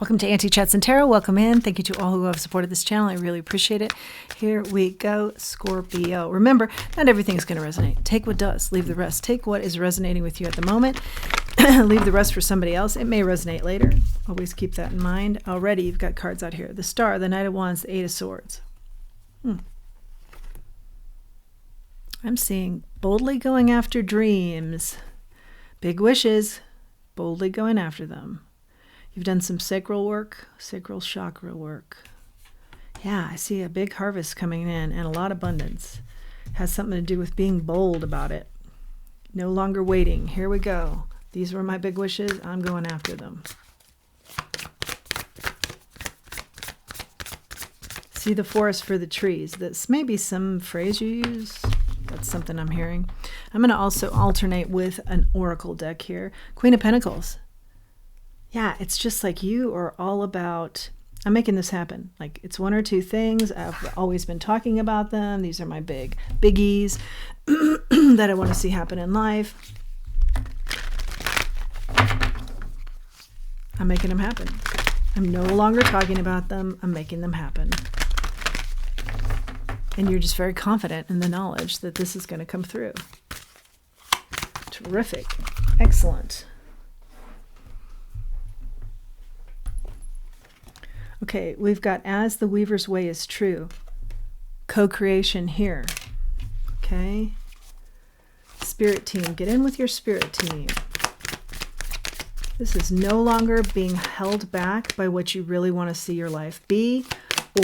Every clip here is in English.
Welcome to Auntie Chats and Tarot. Welcome in. Thank you to all who have supported this channel. I really appreciate it. Here we go, Scorpio. Remember, not everything's going to resonate. Take what does, leave the rest. Take what is resonating with you at the moment. Leave the rest for somebody else. It may resonate later. Always keep that in mind. Already, you've got cards out here. The Star, the Knight of Wands, the Eight of Swords. I'm seeing boldly going after dreams. Big wishes. Boldly going after them. You've done some sacral work, sacral chakra work. Yeah, I see a big harvest coming in and a lot of abundance. Has something to do with being bold about it. No longer waiting. Here we go. These were my big wishes. I'm going after them. See the forest for the trees. This may be some phrase you use. That's something I'm hearing. I'm going to also alternate with an oracle deck here. Queen of Pentacles. Yeah, it's just like you are all about, I'm making this happen. Like it's one or two things. I've always been talking about them. These are my biggies that I want to see happen in life. I'm making them happen. I'm no longer talking about them. I'm making them happen. And you're just very confident in the knowledge that this is going to come through. Terrific. Excellent. Okay, we've got as the weaver's way is true. Co-creation here. Okay. Spirit team. Get in with your spirit team. This is no longer being held back by what you really want to see your life be,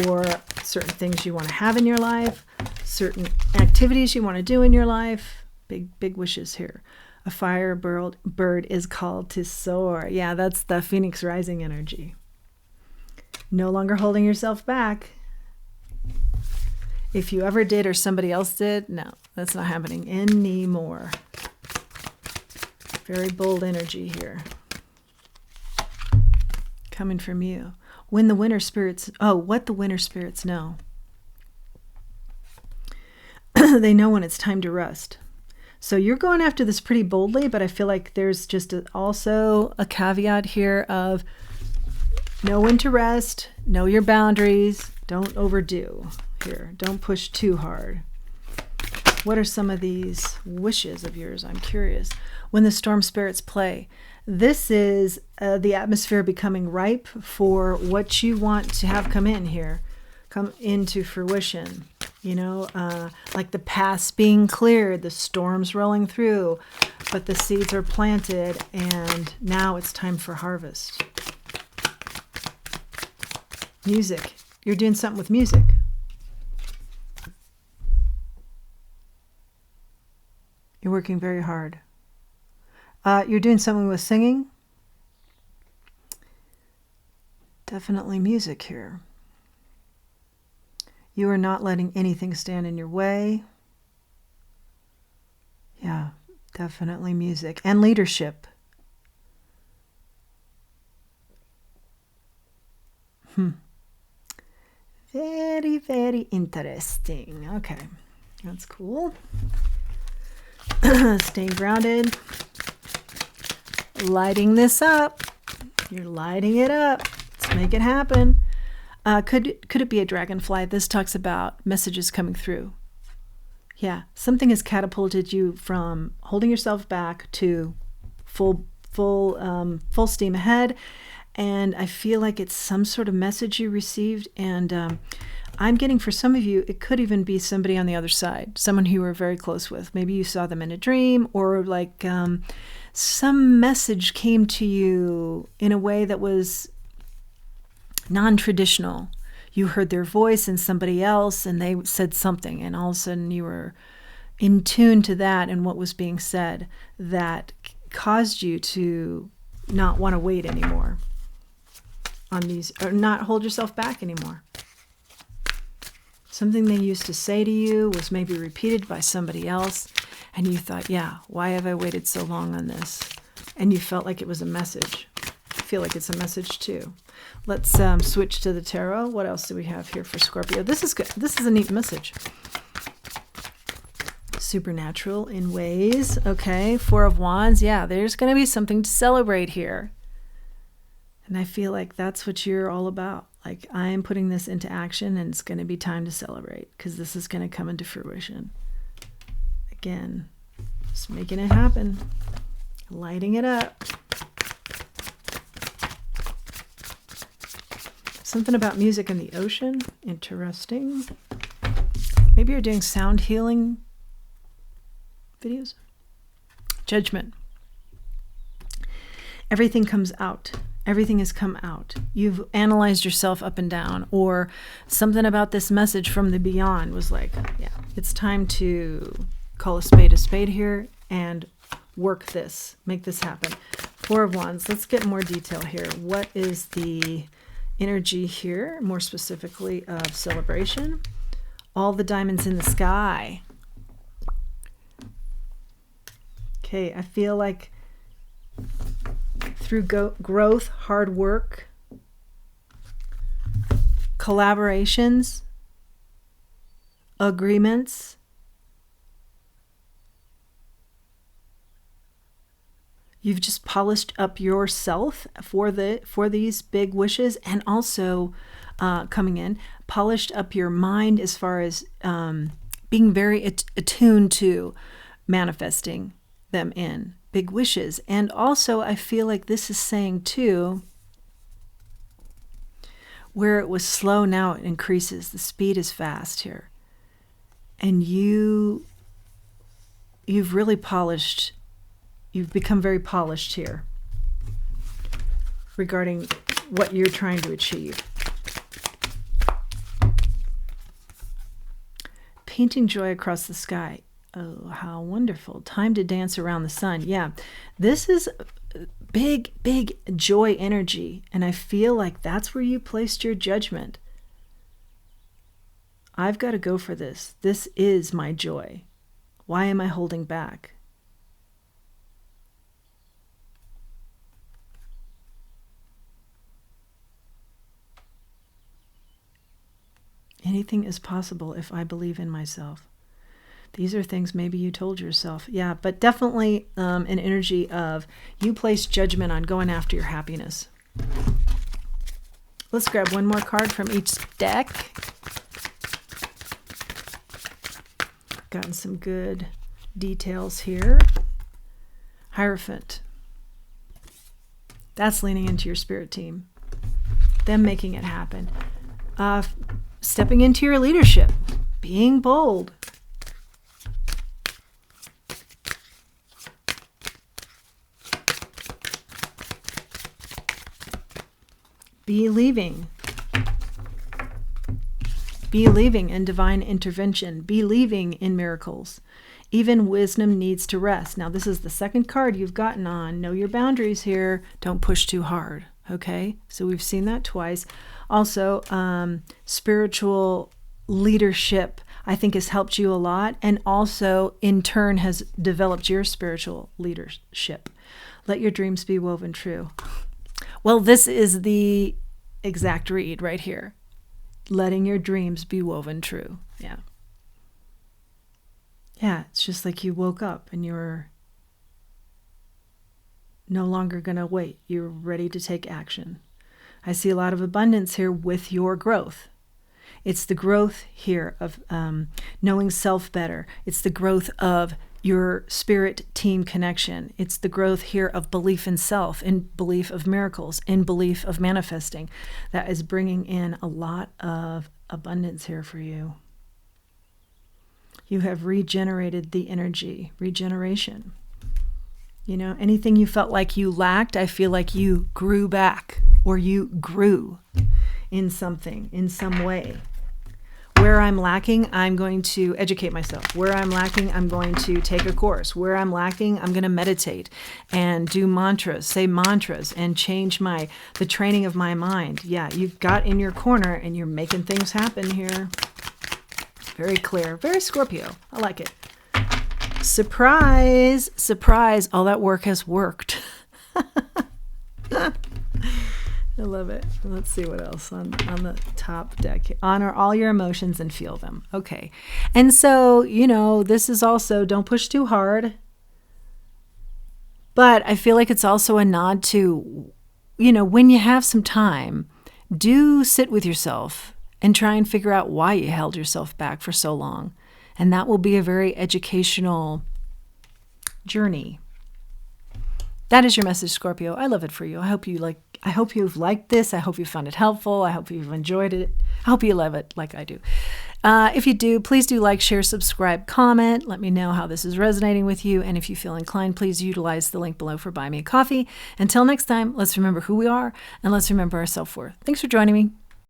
or certain things you want to have in your life, certain activities you want to do in your life. Big wishes here. A bird is called to soar. Yeah, that's the Phoenix Rising energy. No longer holding yourself back. If you ever did or somebody else did, no, that's not happening anymore. Very bold energy here. Coming from you. When the winter spirits, what the winter spirits know. They know when it's time to rest. So you're going after this pretty boldly, but I feel like there's just also a caveat here of know when to rest, know your boundaries, don't overdo here. Don't push too hard. What are some of these wishes of yours? I'm curious. When the storm spirits play, this is the atmosphere becoming ripe for what you want to have come in here, come into fruition. You know, like the past being cleared, the storms rolling through, but the seeds are planted and now it's time for harvest. Music. You're doing something with music. You're working very hard. You're doing something with singing. Definitely music here. You are not letting anything stand in your way. Yeah, definitely music. And leadership. Very, very interesting. Okay, that's cool. Staying grounded. Lighting this up. You're lighting it up. Let's make it happen. Could it be a dragonfly? This talks about messages coming through. Yeah, something has catapulted you from holding yourself back to full steam ahead. And I feel like it's some sort of message you received. And I'm getting, for some of you, it could even be somebody on the other side, someone who you were very close with. Maybe you saw them in a dream, or like some message came to you in a way that was non-traditional. You heard their voice and somebody else, and they said something, and all of a sudden you were in tune to that and what was being said that caused you to not want to wait anymore on these, or not hold yourself back anymore. Something they used to say to you was maybe repeated by somebody else, and you thought, yeah, why have I waited so long on this? And you felt like it was a message. I feel like it's a message too. Let's switch to the tarot. What else do we have here for Scorpio? This is good. This is a neat message. Supernatural in ways. Okay, Four of Wands. Yeah, there's going to be something to celebrate here. And I feel like that's what you're all about. Like, I am putting this into action, and it's going to be time to celebrate because this is going to come into fruition. Again, just making it happen, lighting it up. Something about music in the ocean. Interesting. Maybe you're doing sound healing videos. Judgment. Everything comes out. Everything has come out. You've analyzed yourself up and down, or something about this message from the beyond was like, yeah, it's time to call a spade here and work this, make this happen. Four of Wands. Let's get more detail here. What is the energy here, more specifically of celebration? All the diamonds in the sky. Okay, I feel like through growth, hard work, collaborations, agreements, you've just polished up yourself for these big wishes, and also coming in, polished up your mind as far as being very attuned to manifesting them in big wishes. And also, I feel like this is saying too, where it was slow, now it increases. The speed is fast here. And you've really polished, you've become very polished here regarding what you're trying to achieve. Painting joy across the sky. Oh, how wonderful. Time to dance around the sun. Yeah, this is big, big joy energy. And I feel like that's where you placed your judgment. I've got to go for this. This is my joy. Why am I holding back? Anything is possible if I believe in myself. These are things maybe you told yourself. Yeah, but definitely an energy of you place judgment on going after your happiness. Let's grab one more card from each deck. Gotten some good details here. Hierophant. That's leaning into your spirit team. Them making it happen. Stepping into your leadership. Being bold. Believing in divine intervention, believing in miracles. Even wisdom needs to rest. Now, this is the second card you've gotten on. Know your boundaries here. Don't push too hard. Okay, so we've seen that twice. Also, spiritual leadership, I think, has helped you a lot, and also in turn has developed your spiritual leadership. Let your dreams be woven true. Well, this is the exact read right here. Letting your dreams be woven true. Yeah. Yeah, it's just like you woke up and you're no longer going to wait. You're ready to take action. I see a lot of abundance here with your growth. It's the growth here of knowing self better. It's the growth of your spirit team connection. It's the growth here of belief in self, in belief of miracles, in belief of manifesting. That is bringing in a lot of abundance here for you. You have regenerated the energy, regeneration. You know, anything you felt like you lacked, I feel like you grew back, or you grew in something, in some way. Where I'm lacking, I'm going to educate myself. Where I'm lacking, I'm going to take a course. Where I'm lacking, I'm going to meditate and do mantras, say mantras, and change the training of my mind. Yeah, you've got in your corner and you're making things happen here. Very clear, very Scorpio. I like it. Surprise, surprise, all that work has worked. I love it. Let's see what else on the top deck. Honor all your emotions and feel them. Okay. And so, you know, this is also, don't push too hard. But I feel like it's also a nod to, when you have some time, do sit with yourself and try and figure out why you held yourself back for so long. And that will be a very educational journey. That is your message, Scorpio. I love it for you. I hope you've liked this. I hope you found it helpful. I hope you've enjoyed it. I hope you love it like I do. If you do, please do like, share, subscribe, comment. Let me know how this is resonating with you. And if you feel inclined, please utilize the link below for Buy Me a Coffee. Until next time, let's remember who we are and let's remember our self-worth. Thanks for joining me.